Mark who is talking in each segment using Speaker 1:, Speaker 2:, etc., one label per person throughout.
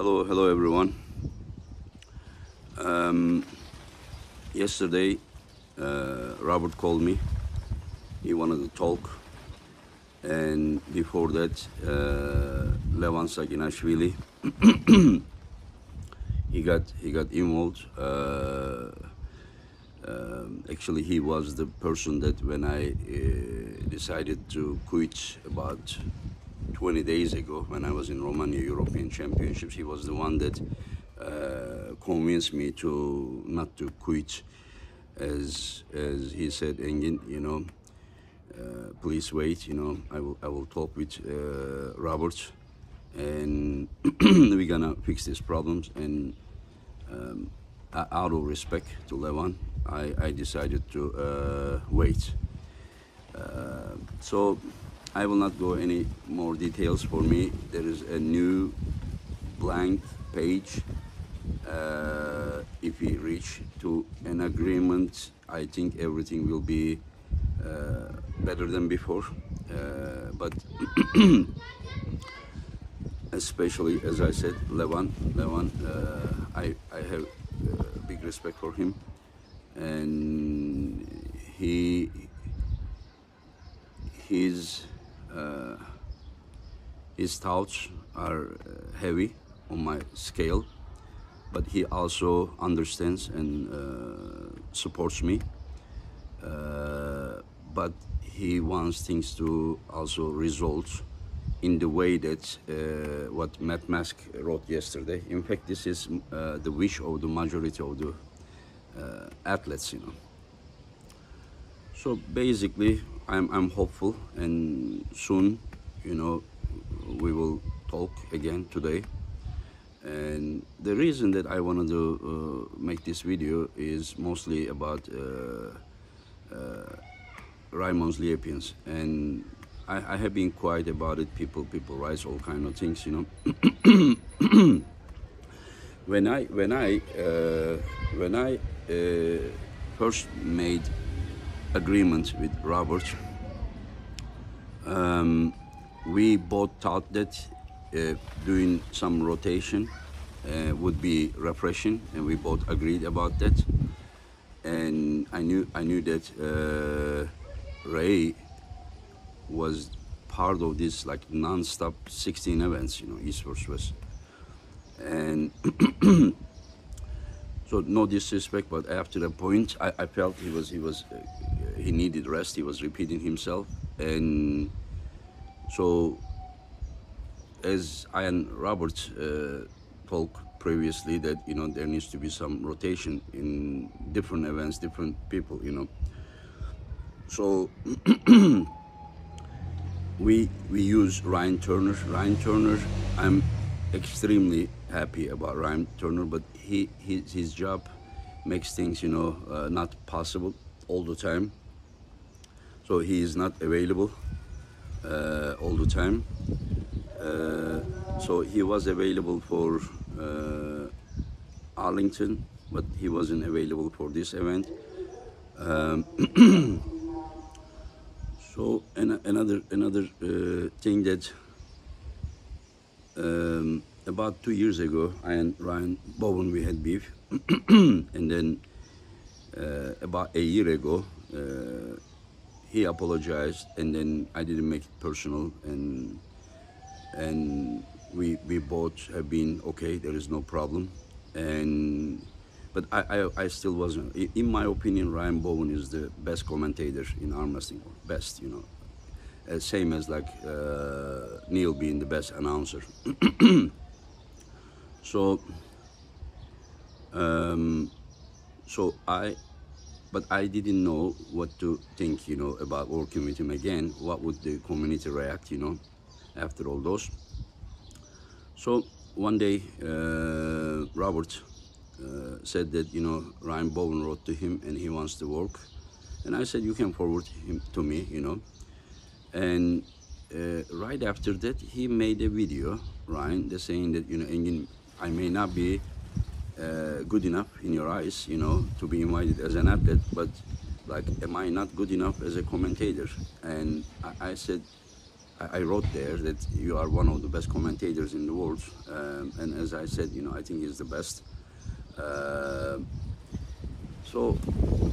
Speaker 1: Hello everyone. Yesterday, Robert called me. He wanted to talk, and before that, Levan Sakinashvili, he got involved. Actually, he was the person that when I decided to quit about 20 days ago, when I was in Romania European Championships, he was the one that convinced me to not to quit. As he said, Engin, please wait. I will talk with Robert, and we're gonna fix these problems. And out of respect to Levan, I decided to wait. So I will not go any more details. For me, there is a new blank page. If we reach to an agreement, I think everything will be better than before. But especially, as I said, Levan, I have big respect for him, and his thoughts are heavy on my scale, but he also understands and supports me. But he wants things to also result in the way that what Matt Mask wrote yesterday. In fact, this is the wish of the majority of the athletes, So basically, I'm hopeful, and soon, we will talk again today. And the reason that I wanted to make this video is mostly about Raymond's Liepians, and I have been quiet about it. People write all kind of things, When I first made agreement with Robert, we both thought that doing some rotation would be refreshing, and we both agreed about that. And I knew that Ray was part of this like non-stop 16 events, East vs West. And so no disrespect, but after a point, I felt he needed rest. He was repeating himself, and so as I and Robert talked previously, that there needs to be some rotation in different events, different people, So we use Ryan Turner. I'm extremely happy about Ryan Turner, but his job makes things not possible all the time. So he is not available all the time. So he was available for Arlington, but he wasn't available for this event. So another thing that about 2 years ago, I and Ryan Bowen, we had beef, and then about a year ago, he apologized, and then I didn't make it personal, and we both have been okay. There is no problem, but I still wasn't. In my opinion, Ryan Bowen is the best commentator in arm wrestling, best, same as like Neil being the best announcer. But I didn't know what to think, about working with him again. What would the community react, after all those? So one day, Robert said that, Ryan Bowen wrote to him and he wants to work. And I said, you can forward him to me, And right after that, he made a video, Ryan, saying that, Engin, I may not be good enough in your eyes, to be invited as an athlete, but like, am I not good enough as a commentator? And I said, I wrote there that you are one of the best commentators in the world, and as I said, I think he's the best. So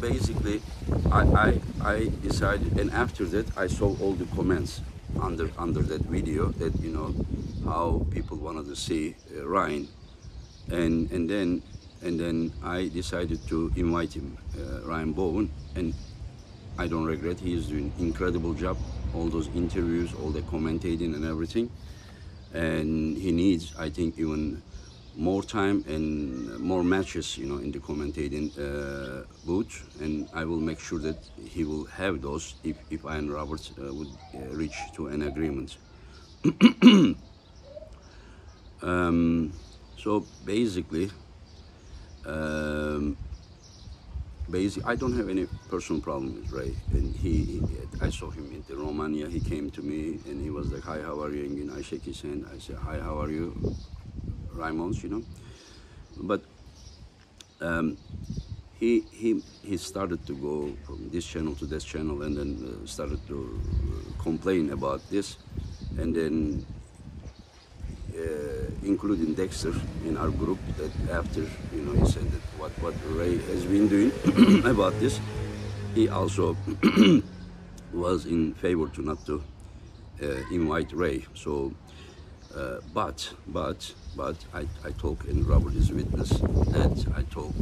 Speaker 1: basically, I decided, and after that, I saw all the comments under that video that how people wanted to see Ryan, and then I decided to invite him, Ryan Bowen, and I don't regret. He is doing incredible job. All those interviews, all the commentating and everything, and he needs, I think, even more time and more matches, in the commentating booth, and I will make sure that he will have those if I and Robert would reach to an agreement. So basically, I don't have any personal problem with Ray, and I saw him in the Romania. He came to me and he was like, "Hi, how are you?" And I shake his hand. I said, "Hi, how are you, Raimons?" But he started to go from this channel to this channel, and then started to complain about this, and then including Dexter in our group, that after he said that what Ray has been doing about this, he also was in favor to not to invite Ray. So but I talk, and Robert is witness, that I told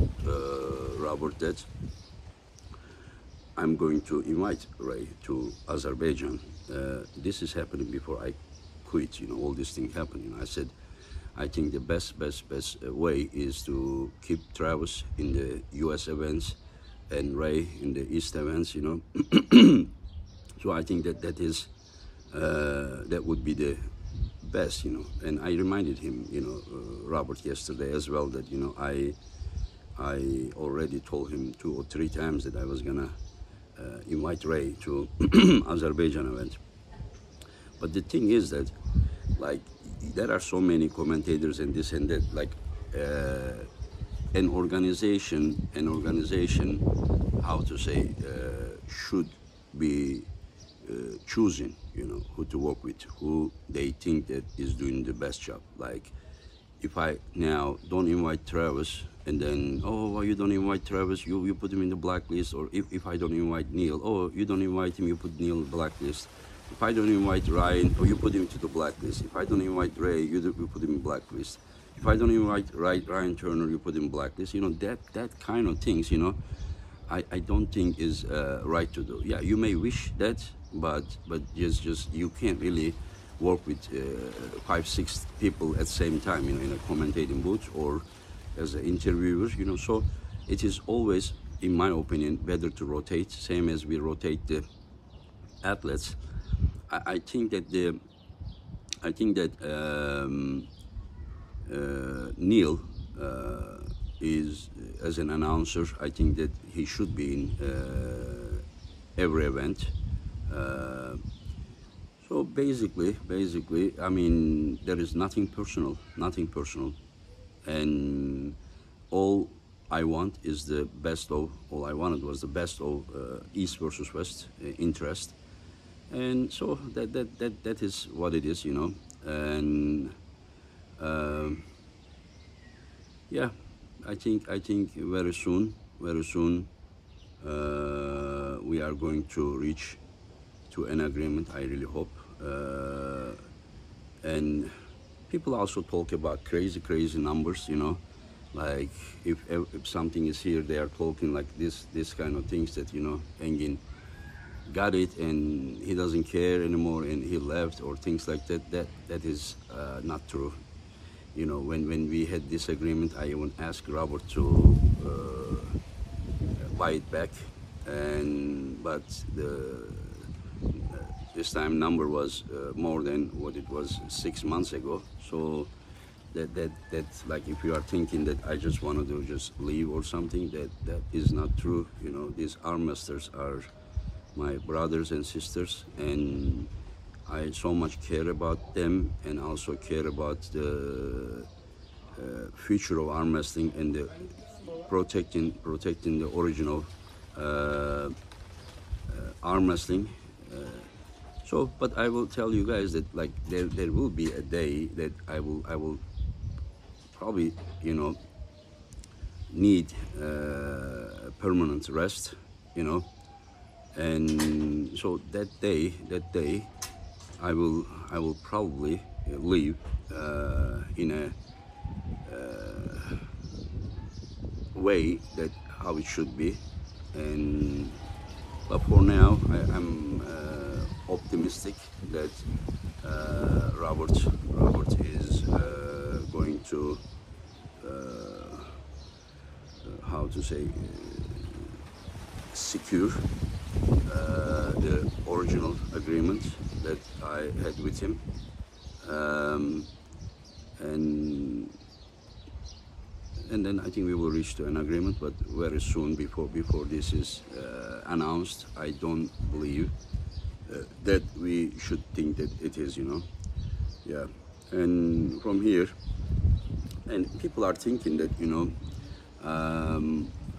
Speaker 1: Robert that I'm going to invite Ray to Azerbaijan. This is happening before I quit, all these things happen. I said, I think the best way is to keep Travis in the US events and Ray in the East events, So I think that is that would be the best, And I reminded him, Robert, yesterday as well, that I already told him 2 or 3 times that I was gonna invite Ray to Azerbaijan event. But the thing is that, like, there are so many commentators and this and that, like an organization, how to say, should be choosing, who to work with, who they think that is doing the best job. Like, if I now don't invite Travis, and then, oh, why you don't invite Travis? You put him in the blacklist. Or if I don't invite Neil, oh, you don't invite him, you put Neil in the blacklist. If I don't invite Ryan, or you put him to the blacklist. If I don't invite Ray, you put him in blacklist. If I don't invite Ryan Turner, you put him in blacklist. That kind of things, I don't think is right to do. Yeah, you may wish that, but just you can't really work with 5, 6 people at the same time, in a commentating booth or as an interviewer, So it is always, in my opinion, better to rotate, same as we rotate the athletes. I think that Neil is, as an announcer, I think that he should be in every event. So basically, I mean, there is nothing personal, and all I want is the best of. All I wanted was the best of East versus West interest. And so that is what it is, and yeah, I think very soon we are going to reach to an agreement. I really hope, and people also talk about crazy numbers, like if something is here, they are talking like this kind of things, that Engin got it and he doesn't care anymore and he left, or things like that. That is not true. When we had this agreement, I even asked Robert to buy it back, but this time number was more than what it was 6 months ago. So that's like, if you are thinking that I just wanted to just leave or something, that is not true. These arm masters are my brothers and sisters, and I so much care about them, and also care about the future of arm wrestling and the protecting the original arm wrestling. So, but I will tell you guys that like there will be a day that I will probably, you know, need permanent rest, you know, and so that day, I will probably live in a way that how it should be, and but for now, I'm optimistic that Robert is going to how to say secure the original agreement that I had with him, and then I think we will reach to an agreement, but very soon before this is announced. I don't believe that we should think that it is, you know. Yeah, and from here, and people are thinking that, you know,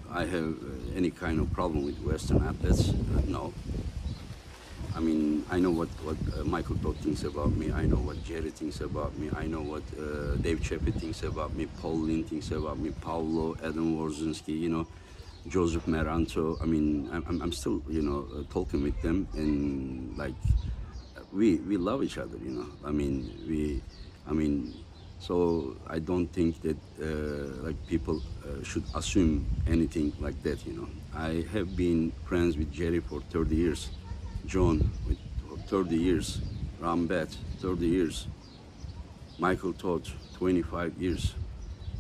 Speaker 1: I have any kind of problem with Western athletes. No. I mean, I know what Michael Todd thinks about me. I know what Jerry thinks about me. I know what Dave Chappie thinks about me. Paul Lynn thinks about me. Paulo, Adam Warzinski, you know, Joseph Maranto. I mean, I'm still, you know, talking with them, and like we love each other, you know. I mean, so I don't think that like people should assume anything like that, you know. I have been friends with Jerry for 30 years. John with 30 years, Rambet 30 years, Michael Todd 25 years,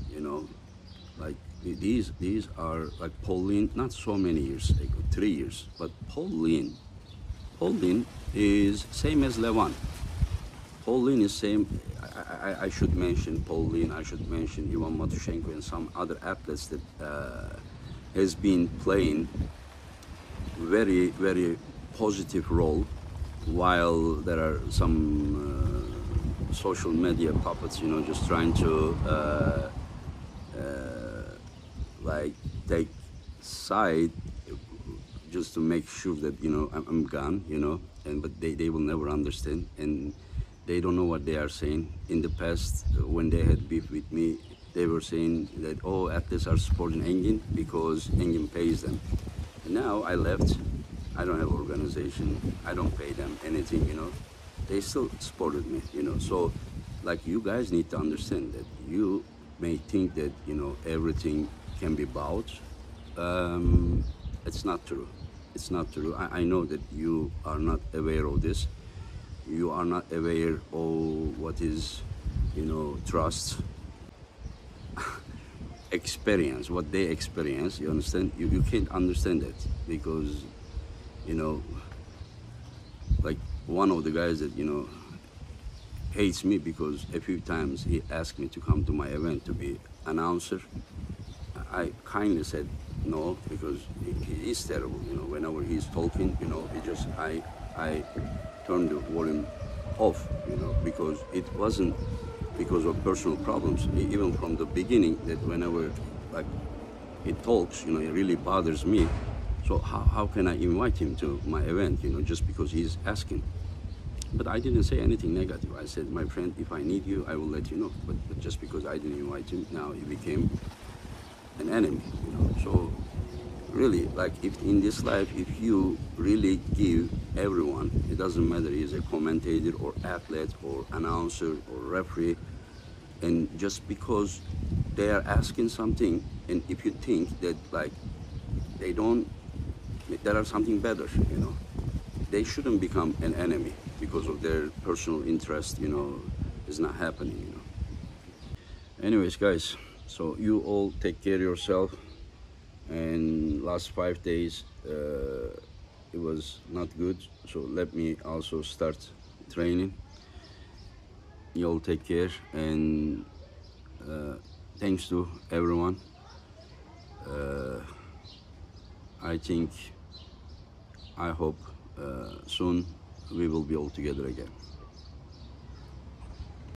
Speaker 1: you know, like these are like Pauline, not so many years, like 3 years, but Pauline is same as Levan. Pauline is same. I should mention Pauline. I should mention Ivan Matushenko and some other athletes that has been playing very positive role, while there are some social media puppets, you know, just trying to like take side just to make sure that, you know, I'm gone, you know, and but they will never understand, and they don't know what they are saying. In the past, when they had beef with me, they were saying that, oh, athletes are supporting Engin because Engin pays them. And now I left. I don't have organization. I don't pay them anything, you know. They still supported me, you know. So, like, you guys need to understand that you may think that, you know, everything can be bought. It's not true. It's not true. I know that you are not aware of this. You are not aware of what is, you know, trust, experience, what they experience. You understand? You can't understand that because, you know, like one of the guys that, you know, hates me because a few times he asked me to come to my event to be announcer. I kindly said no because he is terrible, you know. Whenever he's talking, you know, I turned the volume off, you know, because it wasn't because of personal problems. Even from the beginning, that whenever like he talks, you know, it really bothers me. So how can I invite him to my event, you know, just because he's asking? But I didn't say anything negative. I said, my friend, if I need you, I will let you know. But just because I didn't invite him, now he became an enemy, you know. So really, like, if in this life, if you really give everyone, it doesn't matter he's a commentator or athlete or announcer or referee, and just because they are asking something, and if you think that like they don't, there are something better, you know, they shouldn't become an enemy because of their personal interest, you know, is not happening, you know. Anyways, guys, so you all take care of yourself. And last 5 days it was not good, so let me also start training. You all take care, and thanks to everyone. I hope soon we will be all together again.